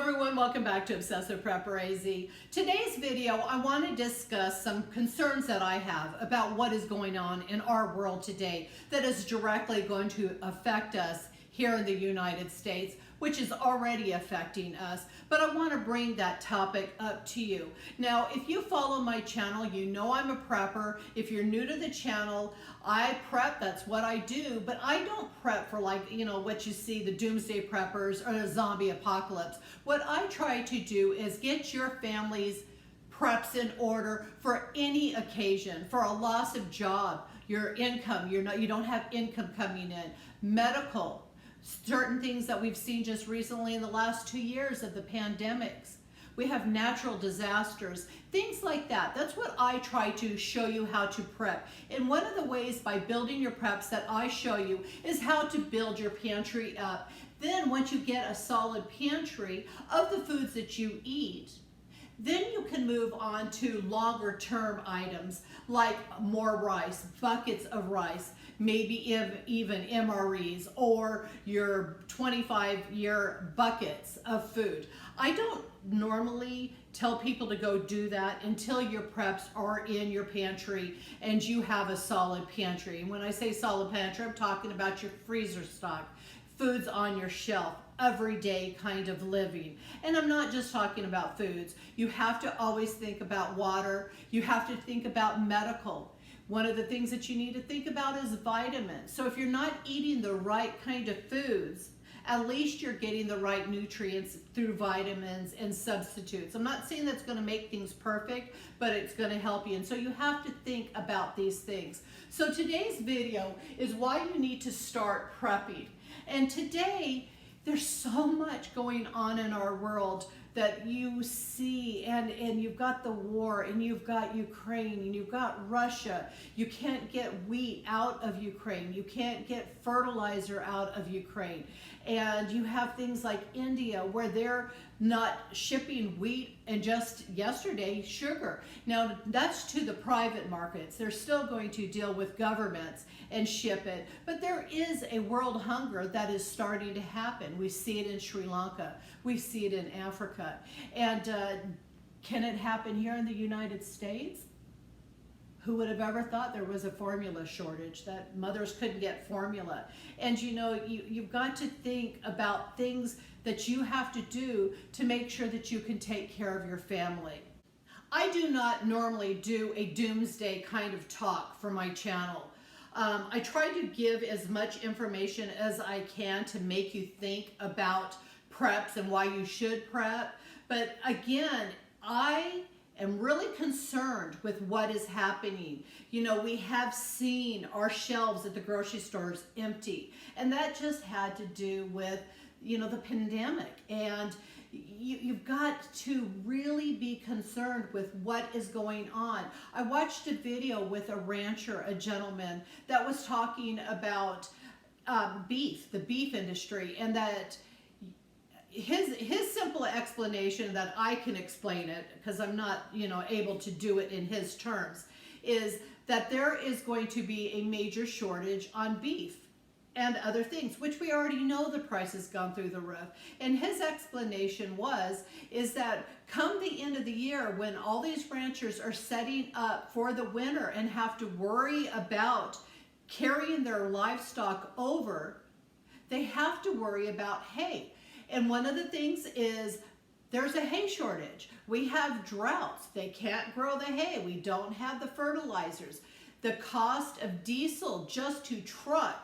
everyone, welcome back to Obsessive Prepper AZ. Today's video, I want to discuss some concerns that I have about what is going on in our world today that is directly going to affect us here in the United States, which is already affecting us, but I want to bring that topic up to you. Now, if you follow my channel, you know I'm a prepper. If you're new to the channel, I prep, that's what I do, but I don't prep for what you see, the doomsday preppers or the zombie apocalypse. What I try to do is get your family's preps in order for any occasion, for a loss of job, your income, you don't have income coming in, medical, certain things that we've seen just recently in the last 2 years of the pandemics. We have natural disasters, things like that. That's what I try to show you how to prep. And one of the ways by building your preps that I show you is how to build your pantry up. Then once you get a solid pantry of the foods that you eat, then you can move on to longer term items like more rice, buckets of rice, maybe even MREs or your 25-year buckets of food. I don't normally tell people to go do that until your preps are in your pantry and you have a solid pantry. And when I say solid pantry, I'm talking about your freezer stock, foods on your shelf, everyday kind of living. And I'm not just talking about foods. You have to always think about water. You have to think about medical. One of the things that you need to think about is vitamins. So if you're not eating the right kind of foods, at least you're getting the right nutrients through vitamins and substitutes. I'm not saying that's going to make things perfect, but it's going to help you. And so you have to think about these things. So today's video is why you need to start prepping. And today, there's so much going on in our world that you see, and you've got the war, and you've got Ukraine, and you've got Russia. You can't get wheat out of Ukraine. You can't get fertilizer out of Ukraine. And you have things like India where they're not shipping wheat, and just yesterday, sugar. Now, that's to the private markets. They're still going to deal with governments and ship it. But there is a world hunger that is starting to happen. We see it in Sri Lanka. We see it in Africa. And can it happen here in the United States? Who would have ever thought there was a formula shortage, that mothers couldn't get formula? And you've got to think about things that you have to do to make sure that you can take care of your family. I do not normally do a doomsday kind of talk for my channel. I try to give as much information as I can to make you think about preps and why you should prep. But again, I am really concerned with what is happening. We have seen our shelves at the grocery stores empty, and that just had to do with, the pandemic. And you've got to really be concerned with what is going on. I watched a video with a rancher, a gentleman, that was talking about beef, the beef industry, and that his simple explanation, that I can explain it because I'm not able to do it in his terms, is that there is going to be a major shortage on beef and other things, which we already know the price has gone through the roof. And his explanation is that come the end of the year, when all these ranchers are setting up for the winter and have to worry about carrying their livestock over, they have to worry about hay. And one of the things is there's a hay shortage. We have droughts. They can't grow the hay. We don't have the fertilizers. The cost of diesel just to truck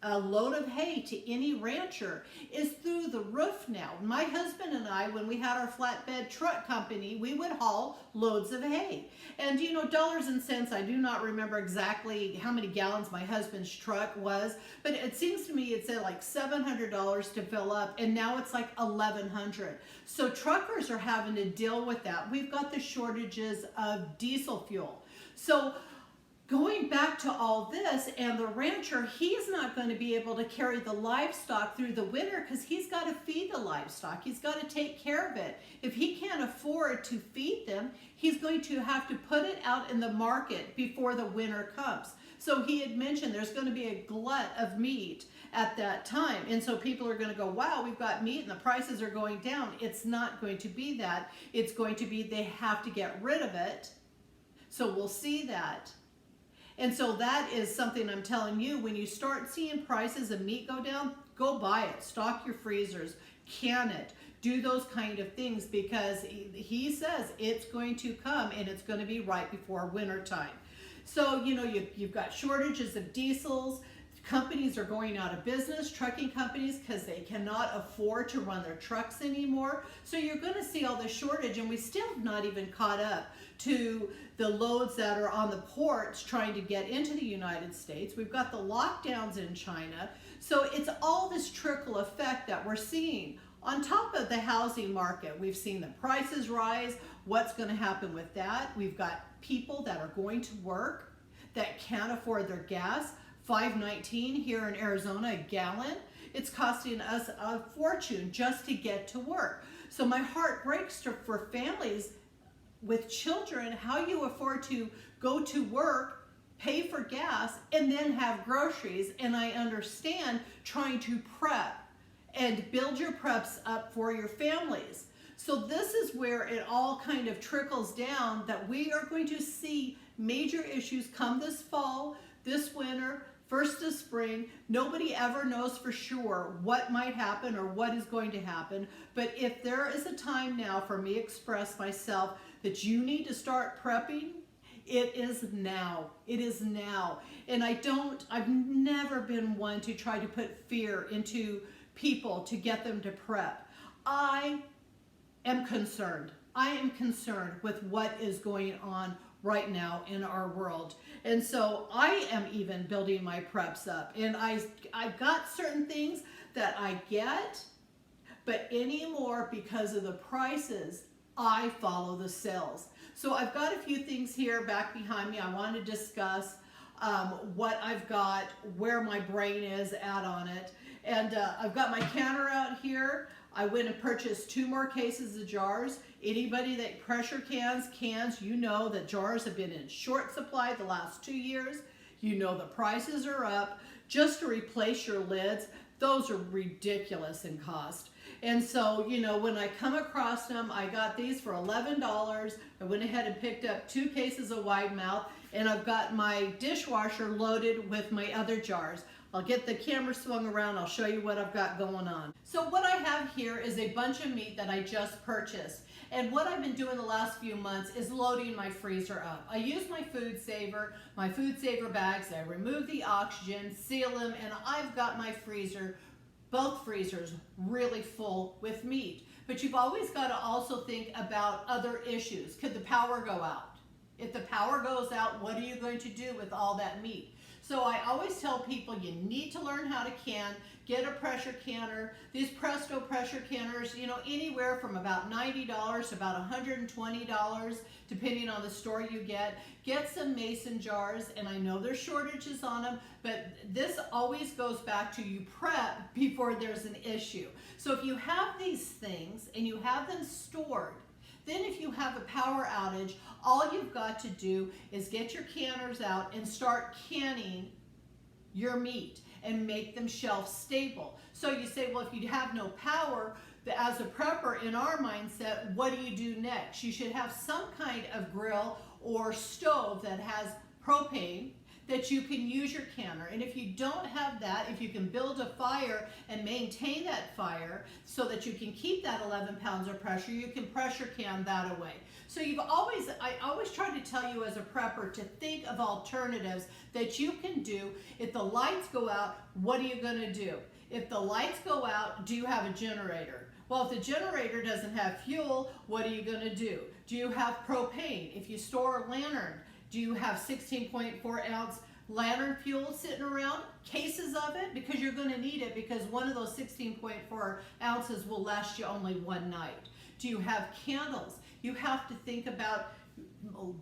a load of hay to any rancher is through the roof now. My husband and I, when we had our flatbed truck company, we would haul loads of hay. And dollars and cents, I do not remember exactly how many gallons my husband's truck was, but it seems to me it said like $700 to fill up, and now it's like $1,100. So truckers are having to deal with that. We've got the shortages of diesel fuel. So going back to all this, and the rancher, he's not going to be able to carry the livestock through the winter because he's got to feed the livestock. He's got to take care of it. If he can't afford to feed them, he's going to have to put it out in the market before the winter comes. So he had mentioned there's going to be a glut of meat at that time. And so people are going to go, wow, we've got meat and the prices are going down. It's not going to be that. It's going to be they have to get rid of it. So we'll see that. And so that is something I'm telling you, when you start seeing prices of meat go down, go buy it, stock your freezers, can it, do those kind of things, because he says it's going to come and it's going to be right before winter time. So, you know, you've got shortages of diesels. Companies are going out of business, trucking companies, because they cannot afford to run their trucks anymore. So you're going to see all this shortage, and we still have not even caught up to the loads that are on the ports trying to get into the United States. We've got the lockdowns in China. So it's all this trickle effect that we're seeing. On top of the housing market, we've seen the prices rise. What's going to happen with that? We've got people that are going to work that can't afford their gas. $5.19 here in Arizona a gallon. It's costing us a fortune just to get to work. So my heart breaks for families with children, how you afford to go to work, pay for gas, and then have groceries. And I understand trying to prep and build your preps up for your families. So this is where it all kind of trickles down, that we are going to see major issues come this fall, this winter, first of spring. Nobody ever knows for sure what might happen or what is going to happen. But if there is a time now for me to express myself that you need to start prepping, it is now. It is now. And I've never been one to try to put fear into people to get them to prep. I am concerned. I am concerned with what is going on right now in our world. And so I am even building my preps up. And I've got certain things that I get, but anymore, because of the prices, I follow the sales. So I've got a few things here back behind me I want to discuss, what I've got, where my brain is at on it. And I've got my canner out here. I went and purchased 2 more cases of jars. Anybody that pressure cans, you know that jars have been in short supply the last 2 years. You know the prices are up. Just to replace your lids, those are ridiculous in cost. And so, you know, when I come across them, I got these for $11. I went ahead and picked up 2 cases of wide mouth, and I've got my dishwasher loaded with my other jars. I'll get the camera swung around. I'll show you what I've got going on. So what I have here is a bunch of meat that I just purchased. And what I've been doing the last few months is loading my freezer up. I use my food saver bags. I remove the oxygen, seal them, and I've got my freezer, both freezers, really full with meat. But you've always got to also think about other issues. Could the power go out? If the power goes out, what are you going to do with all that meat? So I always tell people you need to learn how to can, get a pressure canner. These Presto pressure canners, you know, anywhere from about $90 to about $120, depending on the store you get. Get some mason jars, and I know there's shortages on them, but this always goes back to you prep before there's an issue. So if you have these things and you have them stored, then if you have a power outage, all you've got to do is get your canners out and start canning your meat and make them shelf stable. So you say, well, if you have no power, as a prepper in our mindset, what do you do next? You should have some kind of grill or stove that has propane that you can use your canner. And if you don't have that, if you can build a fire and maintain that fire so that you can keep that 11 pounds of pressure, you can pressure can that away. So I always try to tell you as a prepper to think of alternatives that you can do. If the lights go out, what are you gonna do? If the lights go out, do you have a generator? Well, if the generator doesn't have fuel, what are you gonna do? Do you have propane? If you store a lantern, do you have 16.4 ounce lantern fuel sitting around? Cases of it, because you're going to need it, because one of those 16.4 ounces will last you only one night. Do you have candles? You have to think about,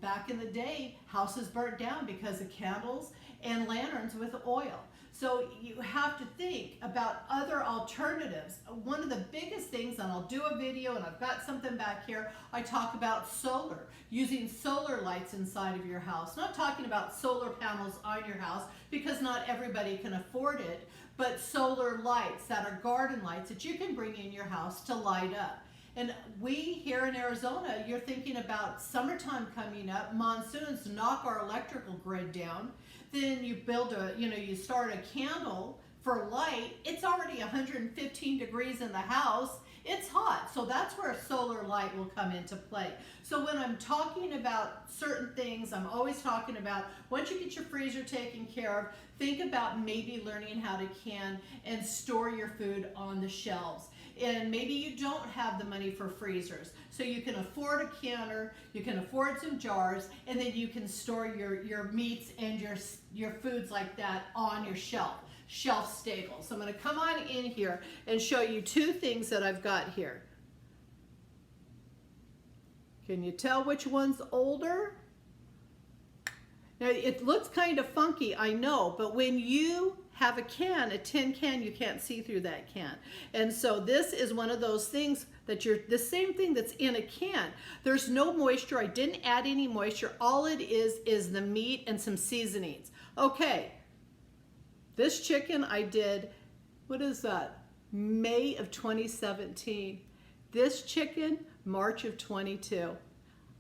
back in the day, houses burnt down because of candles and lanterns with oil. So you have to think about other alternatives. One of the biggest things, and I'll do a video, and I've got something back here, I talk about solar, using solar lights inside of your house. Not talking about solar panels on your house, because not everybody can afford it, but solar lights that are garden lights that you can bring in your house to light up. And we here in Arizona, you're thinking about summertime coming up, monsoons knock our electrical grid down. Then you build you start a candle for light. It's already 115 degrees in the house. It's hot. So that's where a solar light will come into play. So when I'm talking about certain things, I'm always talking about once you get your freezer taken care of, think about maybe learning how to can and store your food on the shelves. And maybe you don't have the money for freezers, so you can afford a canner, you can afford some jars, and then you can store your meats and your foods like that on your shelf stable. So I'm going to come on in here and show you two things that I've got here. Can you tell which one's older? Now it looks kind of funky, I know, but when you have a tin can, you can't see through that can. And so this is one of those things that the same thing that's in a can. There's no moisture. I didn't add any moisture. All it is the meat and some seasonings. Okay, this chicken I did, what is that? May of 2017. This chicken, March of 22.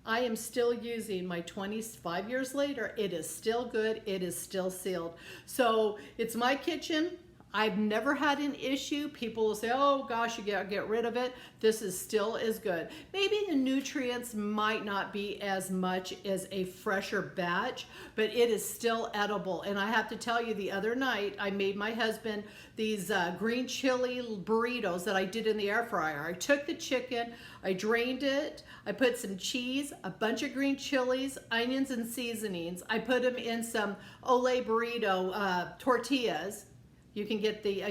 I am still using my 25 years later. It is still good. It is still sealed. So it's my kitchen. I've never had an issue. People will say, oh gosh, you gotta get rid of it. This is still as good. Maybe the nutrients might not be as much as a fresher batch, but it is still edible. And I have to tell you, the other night, I made my husband these green chili burritos that I did in the air fryer. I took the chicken, I drained it, I put some cheese, a bunch of green chilies, onions and seasonings. I put them in some Ole burrito tortillas. You can get the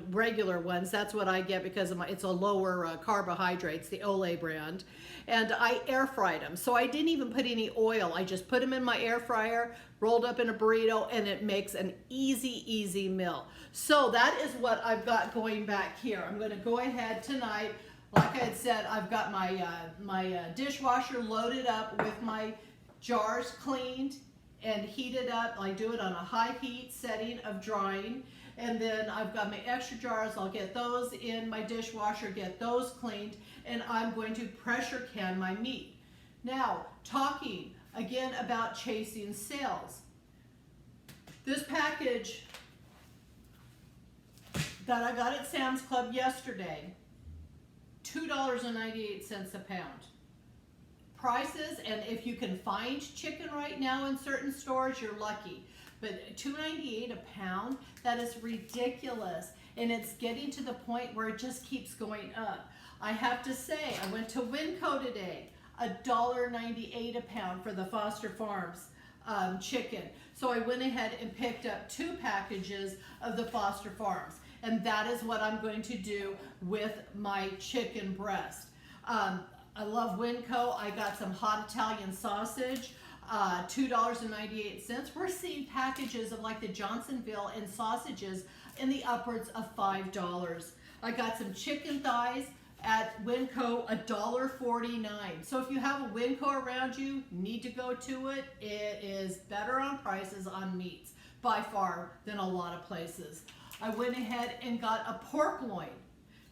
regular ones. That's what I get because it's a lower carbohydrates, the Ole brand. And I air fried them. So I didn't even put any oil. I just put them in my air fryer, rolled up in a burrito, and it makes an easy meal. So that is what I've got going back here. I'm going to go ahead tonight. Like I had said, I've got my dishwasher loaded up with my jars cleaned and heated up. I do it on a high heat setting of drying. And then I've got my extra jars. I'll get those in my dishwasher, get those cleaned, and I'm going to pressure can my meat. Now, talking again about chasing sales. This package that I got at Sam's Club yesterday, $2.98 a pound. Prices, and if you can find chicken right now in certain stores, you're lucky. But $2.98 a pound, that is ridiculous. And it's getting to the point where it just keeps going up. I have to say, I went to Winco today, $1.98 a pound for the Foster Farms chicken. So I went ahead and picked up 2 packages of the Foster Farms. And that is what I'm going to do with my chicken breast. I love Winco. I got some hot Italian sausage. $2.98. We're seeing packages of like the Johnsonville and sausages in the upwards of $5. I got some chicken thighs at Winco, $1.49. So if you have a Winco around you, need to go to it. It is better on prices on meats by far than a lot of places. I went ahead and got a pork loin.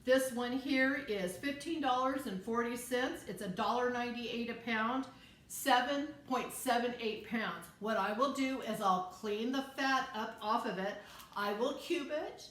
This one here is $15.40. It's $1.98 a pound. 7.78 pounds. What I will do is I'll clean the fat up off of it. I will cube it.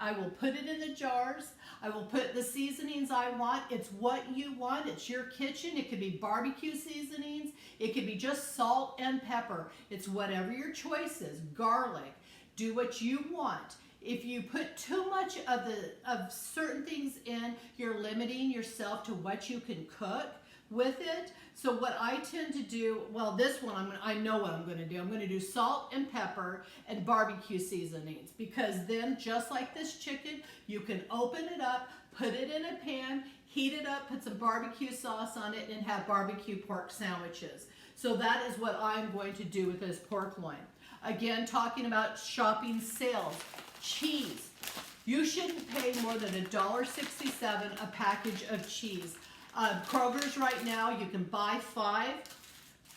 I will put it in the jars. I will put the seasonings I want. It's what you want. It's your kitchen. It could be barbecue seasonings. It could be just salt and pepper. It's whatever your choice is. Garlic. Do what you want. If you put too much of certain things in, you're limiting yourself to what you can cook with it. So what I tend to do, well, this one, I know what I'm going to do. I'm going to do salt and pepper and barbecue seasonings, because then just like this chicken, you can open it up, put it in a pan, heat it up, put some barbecue sauce on it, and have barbecue pork sandwiches. So that is what I'm going to do with this pork loin. Again, talking about shopping sales. Cheese. You shouldn't pay more than $1.67 a package of cheese. Kroger's right now, you can buy 5,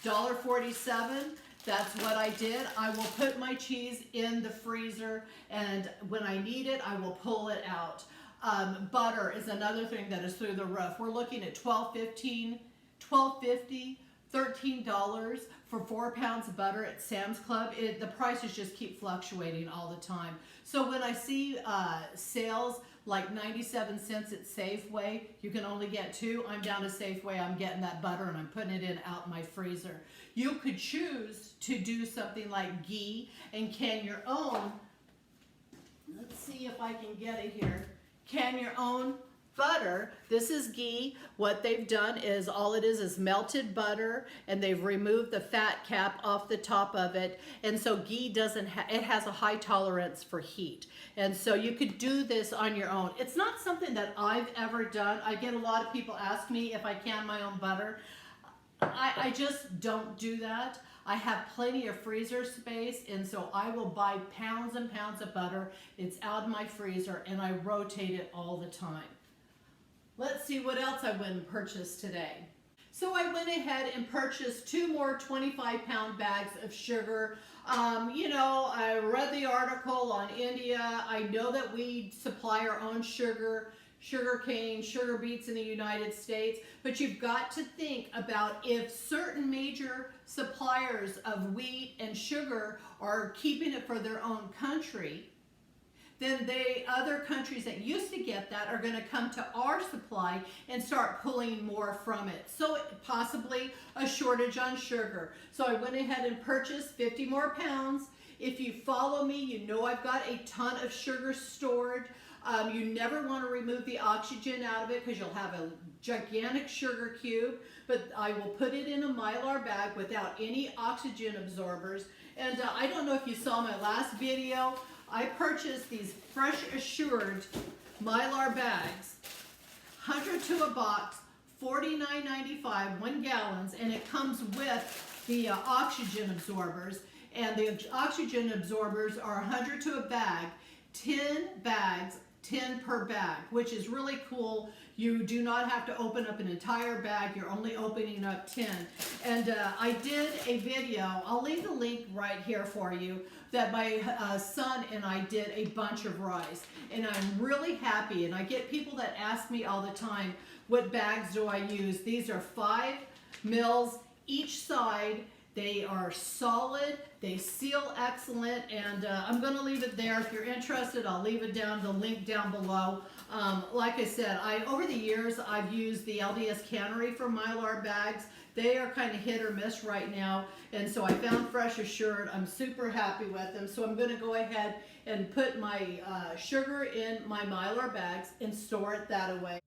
$1.47. That's what I did. I will put my cheese in the freezer, and when I need it, I will pull it out. Butter is another thing that is through the roof. We're looking at $12.50, $13 for 4 pounds of butter at Sam's Club. The prices just keep fluctuating all the time. So when I see sales like 97 cents at Safeway, you can only get 2. I'm down to Safeway, I'm getting that butter and I'm putting it in out my freezer. You could choose to do something like ghee and can your own, let's see if I can get it here, can your own butter. This is ghee. What they've done is all it is melted butter, and they've removed the fat cap off the top of it. And so ghee doesn't it has a high tolerance for heat. And so you could do this on your own. It's not something that I've ever done. I get a lot of people ask me if I can my own butter. I just don't do that. I have plenty of freezer space, and so I will buy pounds and pounds of butter. It's out of my freezer, and I rotate it all the time. Let's see what else I went and purchased today. So I went ahead and purchased 2 more 25-pound bags of sugar. You know, I read the article on India. I know that we supply our own sugar cane, sugar beets in the United States, but you've got to think about if certain major suppliers of wheat and sugar are keeping it for their own country, then other countries that used to get that are going to come to our supply and start pulling more from it. So possibly a shortage on sugar. So I went ahead and purchased 50 more pounds. If you follow me, you know I've got a ton of sugar stored. You never want to remove the oxygen out of it because you'll have a gigantic sugar cube, but I will put it in a Mylar bag without any oxygen absorbers. And I don't know if you saw my last video, I purchased these Fresh Assured Mylar bags, 100 to a box, $49.95, 1 gallon, and it comes with the oxygen absorbers. And the oxygen absorbers are 100 to a bag, 10 bags, 10 per bag, which is really cool. You do not have to open up an entire bag. You're only opening up 10. And I did a video, I'll leave the link right here for you, that my son and I did a bunch of rice. And I'm really happy. And I get people that ask me all the time, what bags do I use? These are 5 mils each side. They are solid, they seal excellent, and I'm going to leave it there. If you're interested, I'll leave it down, the link down below. Like I said, over the years, I've used the LDS Cannery for Mylar bags. They are kind of hit or miss right now, and so I found Fresh Assured. I'm super happy with them, so I'm going to go ahead and put my sugar in my Mylar bags and store it that away.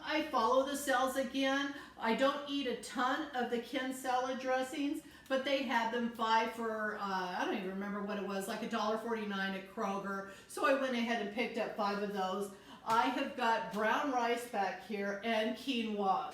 I follow the cells again. I don't eat a ton of the Ken salad dressings, but they had them 5 for, I don't even remember what it was, like $1.49 at Kroger. So I went ahead and picked up 5 of those. I have got brown rice back here and quinoa.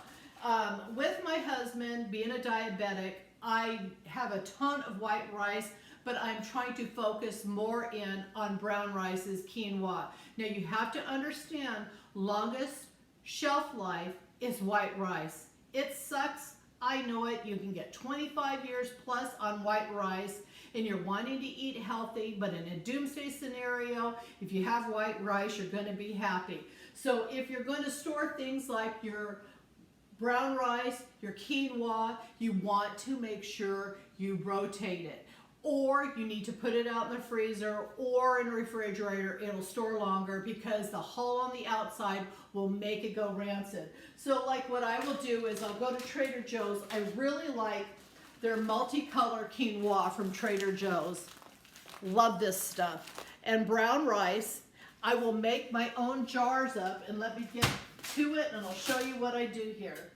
With my husband being a diabetic, I have a ton of white rice, but I'm trying to focus more in on brown rice's quinoa. Now you have to understand, longest shelf life is white rice. It sucks, I know it. You can get 25 years plus on white rice, and you're wanting to eat healthy, but in a doomsday scenario, if you have white rice, you're going to be happy. So if you're going to store things like your brown rice, your quinoa, you want to make sure you rotate it. Or you need to put it out in the freezer or in a refrigerator. It'll store longer because the hull on the outside will make it go rancid. So like what I will do is I'll go to Trader Joe's. I really like their multicolor quinoa from Trader Joe's. Love this stuff. And brown rice, I will make my own jars up, and let me get to it and I'll show you what I do here.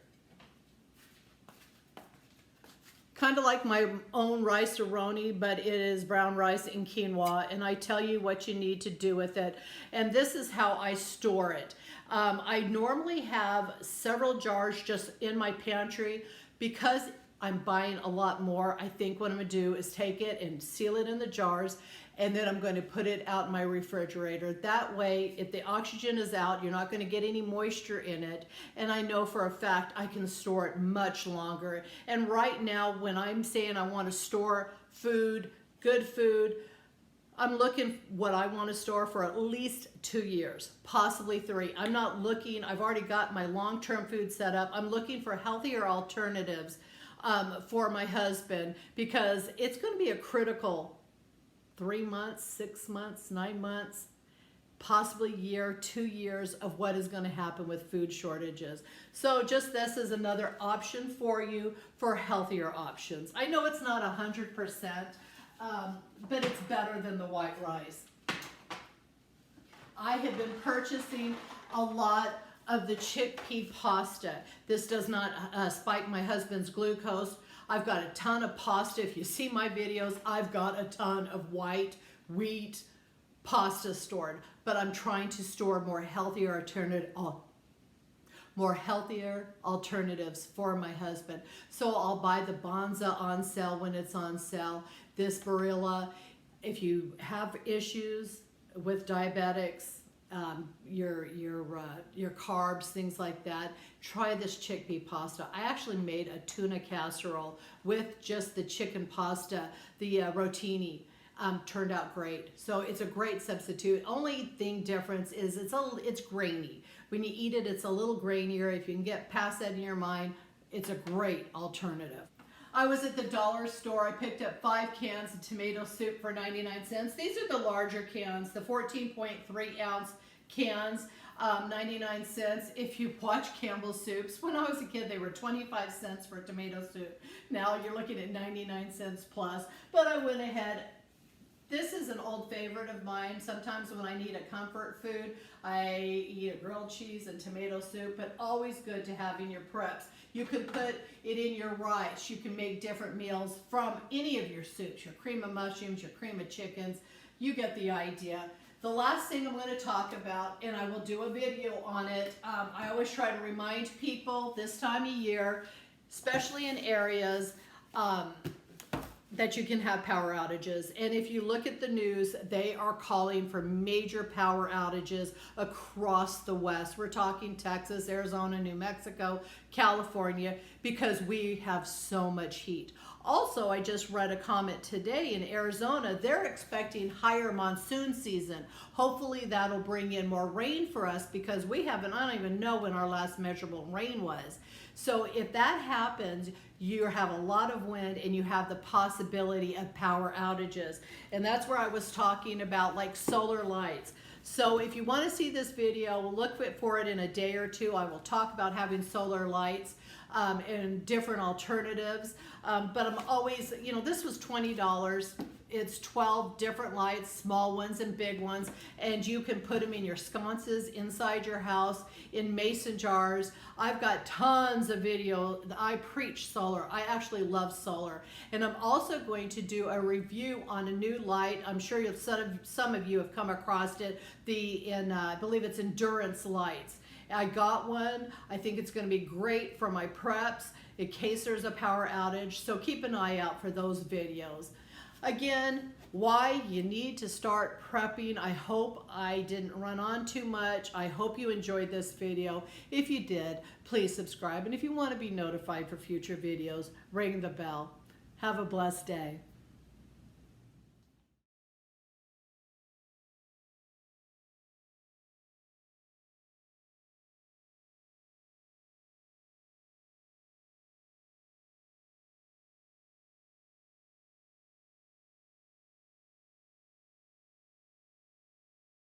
Kind of like my own rice-a-roni, but it is brown rice and quinoa, and I tell you what you need to do with it. And this is how I store it. I normally have several jars just in my pantry. Because I'm buying a lot more, I think what I'm going to do is take it and seal it in the jars, and then I'm going to put it out in my refrigerator. That way, if the oxygen is out, you're not going to get any moisture in it, and I know for a fact I can store it much longer. And right now, when I'm saying I want to store food, good food, I'm looking what I want to store for at least 2 years, possibly 3. I'm not looking, I've already got my long-term food set up. I'm looking for healthier alternatives for my husband, because it's going to be a critical 3 months, 6 months, 9 months, possibly a year, 2 years of what is going to happen with food shortages. So just this is another option for you for healthier options. I know it's not 100%, but it's better than the white rice. I have been purchasing a lot of the chickpea pasta. This does not spike my husband's glucose. I've got a ton of pasta. If you see my videos, I've got a ton of white wheat pasta stored, but I'm trying to store more healthier alternatives for my husband. So I'll buy the Bonza on sale when it's on sale. This Barilla, if you have issues with diabetics, your carbs, things like that, try this chickpea pasta. I actually made a tuna casserole with just the chicken pasta, the rotini. Turned out great. So it's a great substitute. Only thing difference is it's grainy. When you eat it, it's a little grainier. If you can get past that in your mind, it's a great alternative. I was at the dollar store. I picked up 5 cans of tomato soup for 99 cents. These are the larger cans, the 14.3 ounce cans, 99 cents. If you watch Campbell's soups, when I was a kid, they were 25 cents for tomato soup. Now you're looking at 99 cents plus, but I went ahead. This is an old favorite of mine. Sometimes when I need a comfort food, I eat a grilled cheese and tomato soup, but always good to have in your preps. You can put it in your rice. You can make different meals from any of your soups, your cream of mushrooms, your cream of chickens. You get the idea. The last thing I'm going to talk about, and I will do a video on it, I always try to remind people this time of year, especially in areas that you can have power outages. And if you look at the news, they are calling for major power outages across the West. We're talking Texas, Arizona, New Mexico, California, because we have so much heat. Also, I just read a comment today in Arizona, they're expecting higher monsoon season. Hopefully that'll bring in more rain for us, because I don't even know when our last measurable rain was. So if that happens, you have a lot of wind and you have the possibility of power outages. And that's where I was talking about like solar lights. So if you want to see this video, we'll look for it in a day or two. I will talk about having solar lights and different alternatives. But I'm always, this was $20. It's 12 different lights, small ones and big ones, and you can put them in your sconces inside your house, in mason jars. I've got tons of video. I preach solar. I actually love solar. And I'm also going to do a review on a new light. I'm sure some of you have come across it, I believe it's Endurance lights. I got one. I think it's going to be great for my preps in case there's a power outage. So keep an eye out for those videos. Again, why you need to start prepping. I hope I didn't run on too much. I hope you enjoyed this video. If you did, please subscribe. And if you want to be notified for future videos, ring the bell. Have a blessed day.